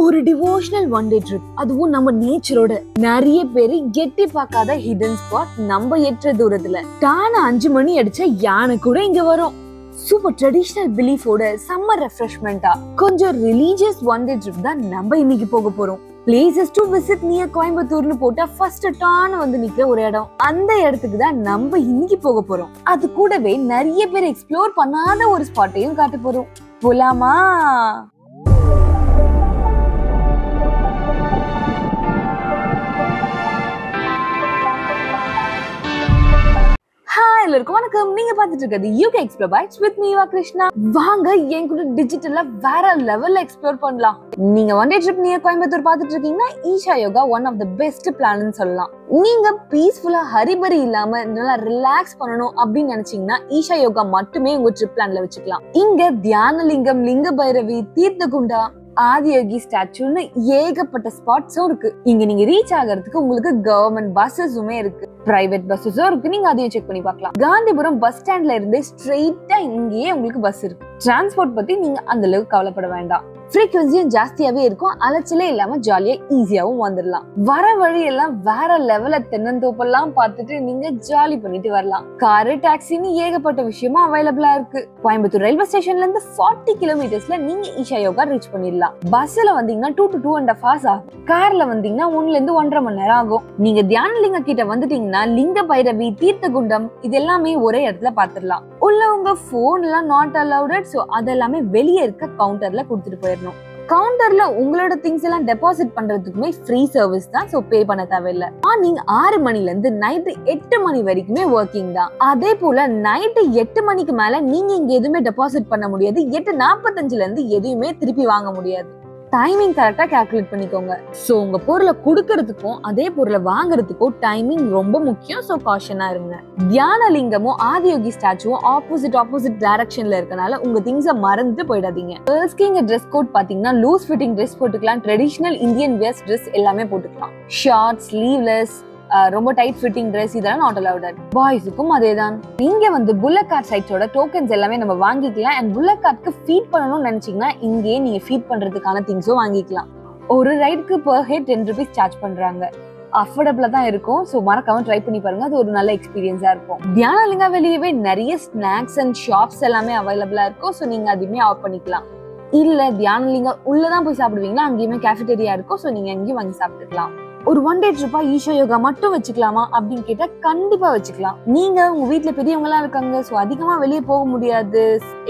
ஒரு devotional one day trip, அதுவும் நம்ம நேச்சரோட. நிறைய பேரு எட்டி பார்க்காத ஹிடன் ஸ்பாட் நம்ம எட்டுற தூரத்துல. டான 5 மணி அடிச்சா யானை கூட இங்க வரும். சூப்பர் ட்ரெடிஷனல் பிலீஃபோட சம்மர் ரெஃப்ரெஷ்மெண்டா கொஞ்சம் ரிலீஜியஸ் ஒன் டே ட்ரிப் தான் நம்ம இன்னைக்கு போக போறோம். பிளேசஸ் டு விசிட் நியர் கோயம்புத்தூர்னு போட்டா ஃபர்ஸ்ட் டான வந்து நிக்கிற ஒரு இடம். அந்த இடத்துக்கு தான் நம்ம இன்னைக்கு போக போறோம். அது கூடவே நிறைய பேர் எக்ஸ்ப்ளோர் பண்ணாத ஒரு ஸ்பாட்டையும் காட்ட போறோம். போலாமா? எல்லாருக்கும் வணக்கம். நீங்க பாத்துட்டு இருக்கிறது UK Explore Bites with me Krishna. வாங்க என் கூட டிஜிட்டலா வேற லெவல்ல எக்ஸ்ப்ளோர் பண்ணலாம். நீங்க one day trip near Coimbatore பாத்துட்டு இருக்கீங்கன்னா Isha Yoga one of the best பிளான்னு சொல்லலாம். நீங்க பீஸ்ஃபுல்லா ஹரிபரி இல்லாம நல்லா ரிலாக்ஸ் பண்ணணும் அப்படின்னு நினைச்சீங்கன்னா ஈஷா யோகா மட்டுமே உங்க ட்ரிப் பிளான்ல வச்சுக்கலாம். இங்க தியானலிங்கம், லிங்க பைரவி, தீர்த்தகுண்டா, ஆதியோகி ஸ்டாச்சுன்னு ஏகப்பட்ட ஸ்பாட்ஸும் இருக்கு. இங்க நீங்க ரீச் ஆகிறதுக்கு உங்களுக்கு கவர்மெண்ட் பஸ்ஸஸுமே இருக்கு, பிரைவேட் பஸ்ஸஸும் இருக்கு. நீங்க அதையும் செக் பண்ணி பார்க்கலாம். காந்திபுரம் பஸ் ஸ்டாண்ட்ல இருந்து ஸ்ட்ரெயிட்டா இங்கேயே உங்களுக்கு பஸ் இருக்கு. டிரான்ஸ்போர்ட் பத்தி நீங்க அந்த அளவுக்கு கவலைப்பட வேண்டாம். ஃப்ரீக்வன்சியும் ஜாஸ்தியாவே இருக்கும். அலைச்சலே இல்லாம ஜாலியா ஈஸியாவும் வந்துடலாம். வர வழி எல்லாம் வேற லெவல்ல தென்னந்தோப்பெல்லாம் பார்த்துட்டு நீங்க ஜாலி பண்ணிட்டு வரலாம். காரு, டாக்ஸின்னு ஏகப்பட்ட விஷயமா அவைலபிளா இருக்கு. கோயம்புத்தூர் ரயில்வே ஸ்டேஷன்ல இருந்து 40 கிலோமீட்டர்ஸ்ல நீங்க ஈஷா யோகா ரீச் பண்ணிடலாம். பஸ்ல வந்தீங்கன்னா 2 to 2.5 hours ஆகும். கார்ல வந்தீங்கன்னா 1 to 1.5 மணி நேரம் ஆகும். நீங்க தியானலிங்க கிட்ட வந்துட்டீங்கன்னா லிங்க பைரவி, தீர்த்தகுண்டம் இது எல்லாமே ஒரே இடத்துல பாத்துடலாம். உள்ள உங்க போன் எல்லாம் நாட் அலௌடட். சோ அதெல்லாமே வெளியே இருக்க கவுண்டர்ல கொடுத்துட்டு போயிடணும். கவுண்டர்ல உங்களோட திங்ஸ் எல்லாம் டெபாசிட் பண்றதுக்குமே ஃப்ரீ சர்வீஸ் தான். சோ பே பண்ண தேவையில்லை. மார்னிங் 6 மணில இருந்து நைட் 8 மணி வரைக்குமே ஒர்க்கிங் தான். அதே போல நைட் 8 மணிக்கு மேல நீங்க இங்க எதுவுமே டெபாசிட் பண்ண முடியாது. 8:45ல இருந்து எதுவுமே திருப்பி வாங்க முடியாது. டைமிங் கரெக்டா கால்குலேட் பண்ணிக்கோங்க. சோ உங்க பொருளை கொடுக்கறதுக்கும் அதே பொருளை வாங்குறதுக்கும் டைமிங் ரொம்ப முக்கியம். சோ காஷனா இருங்க. தியானலிங்கமும் ஆதியோகி ஸ்டாச்சுவும் ஆப்போசிட் டைரக்ஷன்ல இருக்கனால உங்க திங்ஸை மறந்துட்டு போயிடாதீங்க. கேர்ள்ஸ்க்கு இங்க ட்ரெஸ் கோட் பாத்தீங்கன்னா லூஸ் ஃபிட்டிங் ட்ரெஸ் போட்டுக்கலாம். ட்ரெடிஷனல் இந்தியன் வேர்ஸ் ட்ரெஸ் எல்லாமே போட்டுக்கலாம். ஷார்ட், ஸ்லீவ்லெஸ், ரொம்ப டைட் ஃபிட்டிங் ட்ரெஸ் இதெல்லாம் நாட் அலௌடட். பாய்ஸுக்கும் அதேதான். இங்க வந்து புல்லட் கார்ட் சைட்ஸோட டோக்கன்ஸ் எல்லாமே நம்ம வாங்கிக்கலாம். அண்ட் புல்லட் கார்ட்க்கு ஃபீட் பண்ணணும்னு நினைச்சீங்கன்னா இங்கேயே நீங்க ஃபீட் பண்றதுக்கான திங்ஸும் வாங்கிக்கலாம். ஒரு ரைடுக்கு பர் ஹெட் 10 rupees சார்ஜ் பண்றாங்க. அஃபோர்டபிளா தான் இருக்கும். ஸோ மறக்காம ட்ரை பண்ணி பாருங்க. அது ஒரு நல்ல எக்ஸ்பீரியன்ஸா இருக்கும். தியானலிங்கா வெளியவே நிறைய ஸ்நாக்ஸ் அண்ட் ஷாப்ஸ் எல்லாமே அவைலபிளா இருக்கும். ஸோ நீங்க அதுவுமே ஆஃப் பண்ணிக்கலாம். இல்ல தியானலிங்கா உள்ளதான் போய் சாப்பிடுவீங்கன்னா அங்கேயுமே கேஃபிடேரியா இருக்கும். ஸோ நீங்க அங்கேயும் வாங்கி சாப்பிட்டுக்கலாம். ஒரு ஒன் டே ட்ரிப்பா ஈஷா யோகா மட்டும் வச்சுக்கலாமா அப்படின்னு கேட்டா கண்டிப்பா வச்சுக்கலாம். நீங்க உங்க வீட்டுல பெரியவங்க எல்லாம் இருக்காங்க. சோ அதிகமா வெளியே போக முடியாது,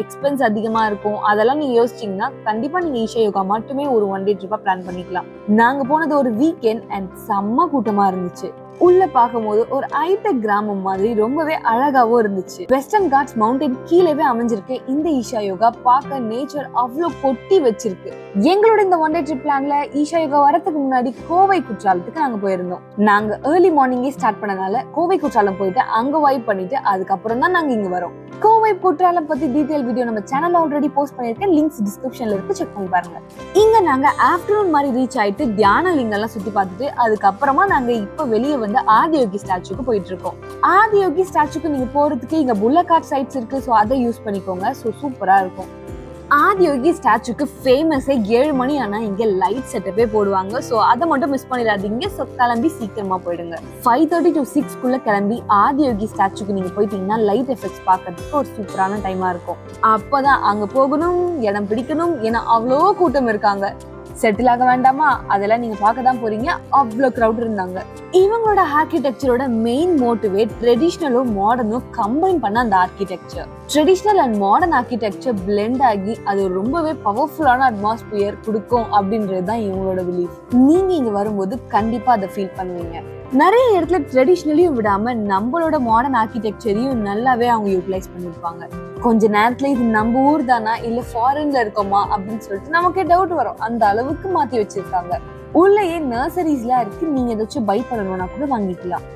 எக்ஸ்பென்ஸ் அதிகமா இருக்கும். அதெல்லாம் நீங்க யோசிச்சீங்கன்னா கண்டிப்பா நீங்க ஈஷா யோகா மட்டுமே ஒரு ஒன் டே ட்ரிப்பா பிளான் பண்ணிக்கலாம். நாங்க போனது ஒரு வீக்கெண்ட் அண்ட் செம்ம கூட்டமா இருந்துச்சு. உள்ள பார்க்கும்போது ஒரு ஹைடெக் கிராமம் மாதிரி ரொம்பவே அழகாவும் இருந்துச்சு. வெஸ்டர்ன் காட்ஸ் மவுண்டன் கீழவே அமைஞ்சிருக்கு. இந்த ஈஷா யோகா பார்க்க நேச்சர் அவ்வளவு கொட்டி வச்சிருக்கு. எங்களோட இந்த ஒன் டே ட்ரிப் பிளான்ல ஈஷா யோகா வரதுக்கு முன்னாடி கோவை குற்றாலத்துக்கு நாங்க போயிருந்தோம். நாங்க ஏர்லி மார்னிங்கே ஸ்டார்ட் பண்ணனால கோவை குற்றாலம் போயிட்டு அங்க வைப் பண்ணிட்டு அதுக்கப்புறம் தான் நாங்க இங்க வரோம். கோவை குற்றாலம் பத்தி டீடைல் வீடியோ நம்ம சேனல்ல ஆல்ரெடி போஸ்ட் பண்ணிருக்கேன். லிங்க்ஸ் டிஸ்கிரிப்ஷன்ல இருக்கு, செக் பண்ணி பாருங்க. இங்க நாங்க ஆஃப்டர்நூன் மாதிரி ரீச் ஆயிட்டு தியானலிங்கம் எல்லாம் சுத்தி பார்த்துட்டு அதுக்கப்புறமா நாங்க இப்ப வெளியே வந்து ஆதியோகி ஸ்டாச்சுக்கு போயிட்டு இருக்கோம். ஆதியோகி ஸ்டாச்சுக்கு நீங்க போறதுக்கு இங்க புல்லட் கார்ட் சைட்ஸ் இருக்கு. சோ அதை யூஸ் பண்ணிக்கோங்க. சோ சூப்பரா இருக்கும். ஆதியோகி ஸ்டாச்சுக்கு ஃபேமஸே 7 மணி ஆனா இங்க லைட் செட்டப்பே போடுவாங்க. சோ அதை மட்டும் மிஸ் பண்ணிடாதீங்க. சோ கிளம்பி சீக்கிரமா போயிடுங்க. 5:30 to 6 கிளம்பி ஆதியோகி ஸ்டாச்சுக்கு நீங்க போயிட்டீங்கன்னா லைட் எஃபெக்ட்ஸ் பாக்கிறதுக்கு ஒரு சூப்பரான டைமா இருக்கும். அப்பதான் அங்க போகணும், இடம் பிடிக்கணும். ஏன்னா அவ்வளோ கூட்டம் இருக்காங்க. செட்டில் ஆக வேண்டாமா? அதெல்லாம் நீங்க பார்க்க தான் போறீங்க. அவ்வளோ கிரௌட் இருந்தாங்க. இவங்களோட ஆர்கிடெக்சரோட மெயின் மோட்டிவே ட்ரெடிஷ்னலும் மாடர்னும் கம்பைன் பண்ண அந்த architecture. Traditional and modern architecture blend ஆகி அது ரொம்பவே பவர்ஃபுல்லான அட்மாஸ்பியர் கொடுக்கும் அப்படின்றது தான் இவங்களோட பிலீஃப். நீங்க இங்க வரும்போது கண்டிப்பா அதை ஃபீல் பண்ணுவீங்க. நிறைய இடத்துல ட்ரெடிஷ்னலையும் விடாம நம்மளோட மாடர்ன் ஆர்கிடெக்சரையும் நல்லாவே அவங்க யூட்டிலைஸ் பண்ணிருப்பாங்க. கொஞ்ச நேரத்துல இது நம்ம ஊர் தானா இல்ல ஃபாரின்ல இருக்கோமா அப்படின்னு சொல்லிட்டு நமக்கே டவுட் வரும். அந்த அளவுக்கு மாத்தி வச்சிருக்காங்க. உள்ளேயே நர்சரிஸ்லாம் இருக்கு. நீங்க ஏதாச்சும் பை பண்ணணும்னா கூட வாங்கிக்கலாம்.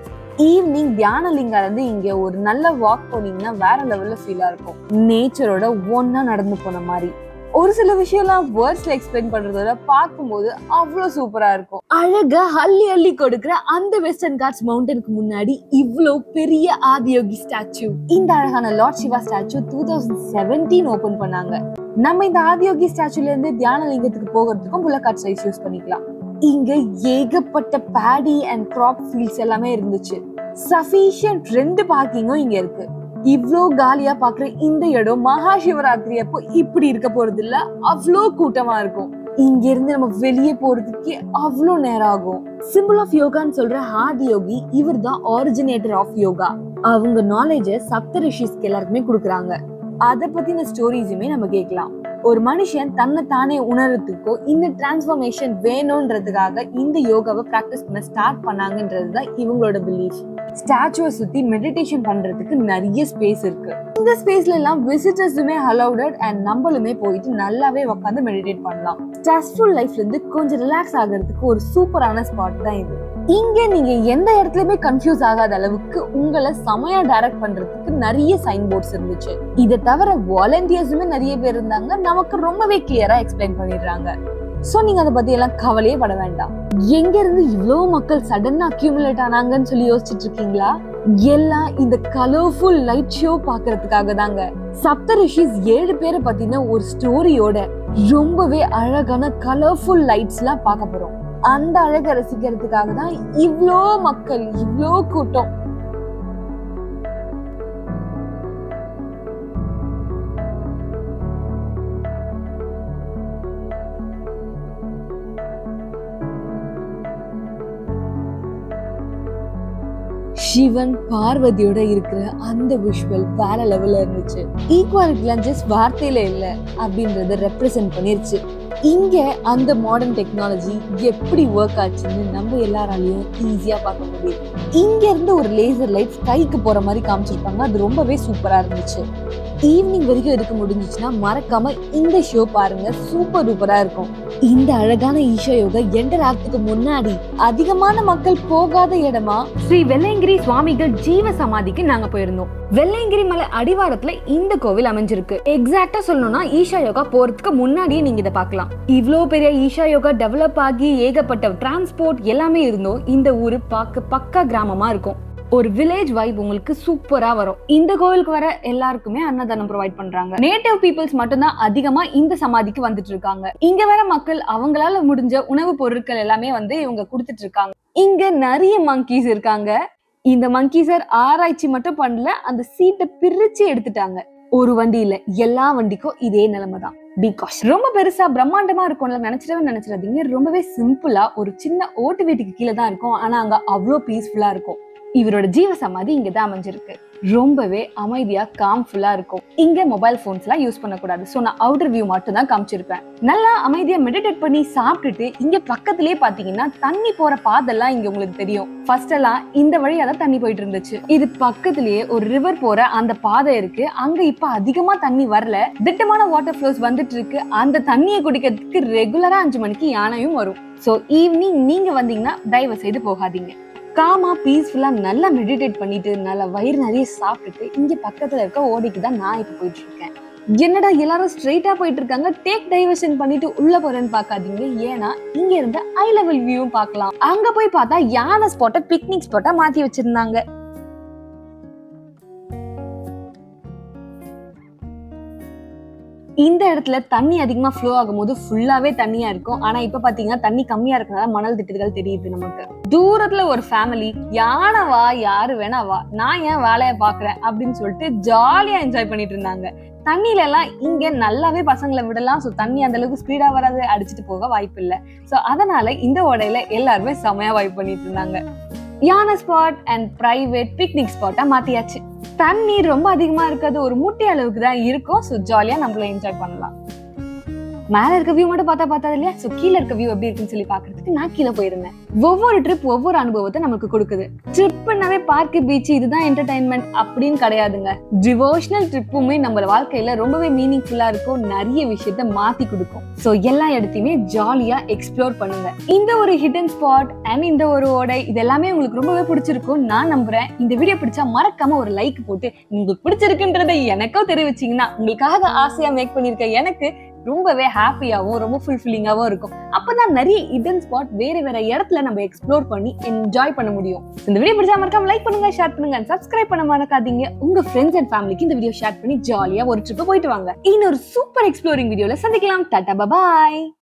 ஈவினிங் தியானலிங்கால இருந்து இங்க ஒரு நல்ல வாக் போனீங்கன்னா வேற லெவல்ல ஃபீலா இருக்கும். நேச்சரோட ஒன்னா நடந்து போன மாதிரி. ஒரு சில விஷயம்லாம் வேர்ட்ஸ்ல எக்ஸ்பிளைன் பண்றதோட பார்க்கும்போது அவ்வளவு சூப்பரா இருக்கும். அழகா அள்ளி அள்ளி கொடுக்கிற அந்த வெஸ்டர்ன் காட்ஸ் மவுண்டனுக்கு முன்னாடி இவ்வளவு பெரிய ஆதியோகி ஸ்டாச்சு, இந்த அழகான லார்ட் சிவா ஸ்டாச்சு 2017 ஓபன் பண்ணாங்க. நம்ம இந்த ஆதியோகி ஸ்டாச்சுல இருந்து தியான லிங்கத்துக்கு போகிறதுக்கும் புல்லட் கார்ட் சைஸ் யூஸ் பண்ணிக்கலாம். இங்க ஏகப்பட்ட பேடி அண்ட் கிராப் ஃபீல்ட்ஸ் எல்லாமே இருந்துச்சு. சஃபிஷியன்ட் 2 பார்க்கிங்கும் இங்க இருக்கு. இவ்ளோ காலியா பாக்குற இந்த இடம் மகா சிவராத்திரி அப்போ இப்படி இருக்க போறது இல்ல, அவ்வளோ கூட்டமா இருக்கும். இங்க இருந்து நம்ம வெளியே போறதுக்கு அவ்வளோ நேரம் ஆகும். சிம்பிள் ஆஃப் யோகான்னு சொல்ற ஆதியோகி இவர் தான் ஆரிஜினேட்டர் ஆஃப் யோகா. அவங்க நாலேஜ சப்த ரிஷிஸ்க்கு எல்லாருக்குமே கொடுக்குறாங்க. அத பத்தின ஸ்டோரிஸுமே நம்ம கேட்கலாம். ஒரு மனுஷன் தன்னை தானே உணர்றதுக்கோ இந்த டிரான்ஸ்ஃபர்மேஷன் வேணும்ன்றதுக்காக இந்த யோகாவை பிராக்டிஸ் பண்ண ஸ்டார்ட் பண்ணாங்கன்றதுதான் இவங்களோட பிலீஃப். ஸ்டாச்சுவை சுத்தி மெடிடேஷன் பண்றதுக்கு நிறைய ஸ்பேஸ் இருக்கு. இந்த ஸ்பேஸ்ல எல்லாம் விசிட்டர்ஸுமே அலௌடட் அண்ட் நம்மளுமே போயிட்டு நல்லாவே உட்காந்து மெடிடேட் பண்ணலாம். ஸ்ட்ரெஸ்ஃபுல் லைஃப்ல இருந்து கொஞ்சம் ரிலாக்ஸ் ஆகிறதுக்கு ஒரு சூப்பரான ஸ்பாட் தான் இது. இங்க நீங்க எந்த இடத்துலயுமே கன்ஃபியூஸ் ஆகாத அளவுக்கு உங்களை செமையா டைரக்ட் பண்றதுக்கு நிறைய சைன் போர்ட்ஸ் இருந்துச்சு. இதை தவிர வாலண்டியர்ஸுமே நிறைய பேர் இருந்தாங்க, நமக்கு ரொம்பவே கிளியரா எக்ஸ்பிளைன் பண்ணிடுறாங்க. சோ நீங்க அதை பத்தி எல்லாம் கவலையே பட வேண்டாம். எங்க இருந்து இவ்வளவு மக்கள் சடனா அக்யூமுலேட் ஆனாங்கன்னு சொல்லி யோசிச்சுட்டு இருக்கீங்களா? எல்லாம் இந்த கலர்ஃபுல் லைட் ஷோ பாக்குறதுக்காக தாங்க. சப்த ரிஷிஸ் 7 பேரை பத்தின ஒரு ஸ்டோரியோட ரொம்பவே அழகான கலர்ஃபுல் லைட்ஸ் எல்லாம் பார்க்க போறோம். அந்த அழகை ரசிக்கிறதுக்காக தான் இவ்ளோ மக்கள், இவ்ளோ கூட்டம். சிவன் பார்வதியோட இருக்கிற அந்த விஷுவல் வேற லெவல்ல இருந்துச்சு. ஈக்குவாலிட்டிலாம் ஜஸ்ட் வார்த்தையில இல்ல அப்படின்றத ரெப்ரசென்ட் பண்ணிருச்சு. இங்க அந்த மாடர்ன் டெக்னாலஜி எப்படி ஒர்க் ஆச்சுன்னு நம்ம எல்லாராலையும் ஈஸியா பார்க்க முடியும். இங்க இருந்து ஒரு லேசர் லைட் ஸ்கைக்கு போற மாதிரி காமிச்சிருப்பாங்க. அது ரொம்பவே சூப்பரா இருந்துச்சு. ஈவினிங் வரைக்கும் இருக்க முடிஞ்சிச்சுன்னா மறக்காம இந்த ஷோ பாருங்க, சூப்பர் டூப்பரா இருக்கும். இந்த அழகான ஈஷா யோகா என்டர் ஆகிறதுக்கு முன்னாடி அதிகமான மக்கள் போகாத இடமா ஸ்ரீ வெள்ளையங்கிரி சுவாமிகள் ஜீவ சமாதிக்கு நாங்க போயிருந்தோம். வெள்ளையங்கிரி மலை அடிவாரத்துல இந்த கோவில் அமைஞ்சிருக்கு. எக்ஸாக்டா சொல்லணும்னா ஈஷா யோகா போறதுக்கு முன்னாடியே நீங்க இதை பார்க்கலாம். இவ்ளோ பெரிய ஈஷா யோகா டெவலப் ஆகி ஏகப்பட்ட டிரான்ஸ்போர்ட் எல்லாமே இருந்தோம். இந்த ஊரு பார்க்க பக்கா கிராமமா இருக்கும். ஒரு வில்லேஜ் வைப் உங்களுக்கு சூப்பரா வரும். இந்த கோவிலுக்கு வர எல்லாருக்குமே அன்னதானம் ப்ரொவைட் பண்றாங்க. நேட்டிவ் பீப்புள்ஸ் மட்டும்தான் அதிகமா இந்த சமாதிக்கு வந்துட்டு இருக்காங்க. இங்க வர மக்கள் அவங்களால முடிஞ்ச உணவு பொருட்கள் எல்லாமே இவங்க கொடுத்துட்டு இருக்காங்க. இங்க நிறைய மங்கீஸ் இருக்காங்க. இந்த மங்கீஸர் ஆராய்ச்சி மட்டும் பண்ணல, அந்த சீட்டை பிரிச்சு எடுத்துட்டாங்க. ஒரு வண்டி இல்ல, எல்லா வண்டிக்கும் இதே நிலைமை தான். பிகாஸ் ரொம்ப பெருசா பிரம்மாண்டமா இருக்கும்ல நினைச்சிடாதீங்க. ரொம்பவே சிம்பிளா ஒரு சின்ன ஓட்டு வீட்டுக்கு கீழே தான் இருக்கும். ஆனா அங்க அவ்வளோ பீஸ்ஃபுல்லா இருக்கும். இவரோட ஜீவ சமாதி இங்கதான் அமைஞ்சிருக்கு. ரொம்பவே அமைதியா காம்ஃபுல்லா இருக்கும். இங்க மொபைல் போன்ஸ் எல்லாம் யூஸ் பண்ணக்கூடாது. சோ நான் அவுட்டர் வியூ மட்டும் தான் காமிச்சிருப்பேன். நல்லா அமைதியா மெடிடேட் பண்ணி சாப்பிட்டுட்டு இங்க பக்கத்திலேயே பாத்தீங்கன்னா தண்ணி போற பாதெல்லாம் இங்க உங்களுக்கு தெரியும். ஃபர்ஸ்ட் எல்லாம் இந்த வழியா தான் தண்ணி போயிட்டு இருந்துச்சு. இது பக்கத்திலேயே ஒரு ரிவர் போற அந்த பாதை இருக்கு. அங்க இப்ப அதிகமா தண்ணி வரல, திட்டமான வாட்டர் ஃப்ளோஸ் வந்துட்டு இருக்கு. அந்த தண்ணியை குடிக்கிறதுக்கு ரெகுலரா 5 மணிக்கு யானையும் வரும். சோ ஈவினிங் நீங்க வந்தீங்கன்னா தயவு செய்து போகாதீங்க. காமா பீஸ்ஃபுல்லா நல்லா மெடிடேட் பண்ணிட்டு நல்லா வயிறு நிறைய சாப்பிட்டுட்டு இங்க பக்கத்துல இருக்க ஓடைக்கு தான் நான் இப்ப போயிட்டு இருக்கேன். என்னடா எல்லாரும் ஸ்ட்ரெயிட்டா போயிட்டு இருக்காங்க, டேக் டைவர்ஷன் பண்ணிட்டு உள்ள போறேன்னு பாக்காதீங்க. ஏன்னா இங்க இருந்து ஐ லெவல் வியூ பார்க்கலாம். அங்க போய் பார்த்தா யானை ஸ்பாட்டை பிக்னிக் ஸ்பாட்டா மாத்தி வச்சிருந்தாங்க. இந்த இடத்துல தண்ணி அதிகமா ஃப்ளோ ஆகும் போது ஃபுல்லாவே தண்ணியா இருக்கும். ஆனா இப்ப பாத்தீங்கன்னா தண்ணி கம்மியா இருக்கனால மணல் திட்டுகள் தெரியுது நமக்கு. தூரத்துல ஒரு ஃபேமிலி யானை வா, யாரு வேணா வா, நான் ஏன் வேலையை பாக்குறேன் அப்படின்னு சொல்லிட்டு ஜாலியா என்ஜாய் பண்ணிட்டு இருந்தாங்க. தண்ணியில எல்லாம் இங்க நல்லாவே பசங்களை விடலாம். சோ தண்ணி அந்த அளவுக்கு ஸ்பீடா வராது, அடிச்சுட்டு போக வாய்ப்பு இல்லை. சோ அதனால இந்த ஓடையில எல்லாருமே செமையா வைப் பண்ணிட்டு இருந்தாங்க. யானை ஸ்பாட் அண்ட் பிரைவேட் பிக்னிக் ஸ்பாட்டா மாத்தியாச்சு. தண்ணி ரொம்ப அதிகமா இருக்காது, ஒரு முட்டை அளவுக்கு தான் இருக்கும். சோ ஜாலியா நம்மள என்ஜாய் பண்ணலாம். மேல இருக்க வியூ மட்டும் பார்த்தா இல்லையா? சோ கீழே இருக்க வியூ எப்படி இருக்குன்னு சொல்லி பாக்குறதுக்கு நான் கீழே போயிருந்தேன். ஒவ்வொரு ட்ரிப் ஒவ்வொரு அனுபவத்தை நமக்கு கொடுக்குது. ட்ரிப்னாவே பார்க், பீச் இதுதான் என்டர்டைன்மெண்ட் அப்படின்னு கிடையாதுங்க. டிவோஷனல் ட்ரிப்புமே நம்ம வாழ்க்கையில ரொம்பவே மீனிங்ஃபுல்லா இருக்கும், நிறைய விஷயத்த மாத்தி கொடுக்கும். சோ எல்லா இடத்தையுமே ஜாலியா எக்ஸ்ப்ளோர் பண்ணுங்க. இந்த ஒரு ஹிடன் ஸ்பாட் அண்ட் இந்த ஒரு ஓடை இது எல்லாமே உங்களுக்கு ரொம்பவே பிடிச்சிருக்கும் நான் நம்புறேன். இந்த வீடியோ பிடிச்சா மறக்காம ஒரு லைக் போட்டு உங்களுக்கு பிடிச்சிருக்குன்றதை எனக்கும் தெரிவிச்சீங்கன்னா உங்களுக்காக ஆசையா மேக் பண்ணிருக்க எனக்கு ரொம்பவே ஹாப்பியாவும் ரொம்ப ஃபுல்ஃபில்லிங்காவும் இருக்கும். அப்பதான் நிறைய ஹிடன் ஸ்பாட் வேற வேற இடத்துல நம்ம எக்ஸ்ப்ளோர் பண்ணி என்ஜாய் பண்ண முடியும். இந்த வீடியோ பிடிச்சா மறக்காம லைக் பண்ணுங்க, ஷேர் பண்ணுங்க, சப்ஸ்கிரைப் பண்ண மறக்காதீங்க. உங்க ஃப்ரெண்ட்ஸ் அண்ட் ஃபேமிலிக்கு இந்த வீடியோ ஷேர் பண்ணி ஜாலியா ஒரு ட்ரிப் போயிட்டு வாங்க. இன்னொரு சூப்பர் எக்ஸ்ப்ளோரிங் வீடியோல சந்திக்கலாம். Tata bye.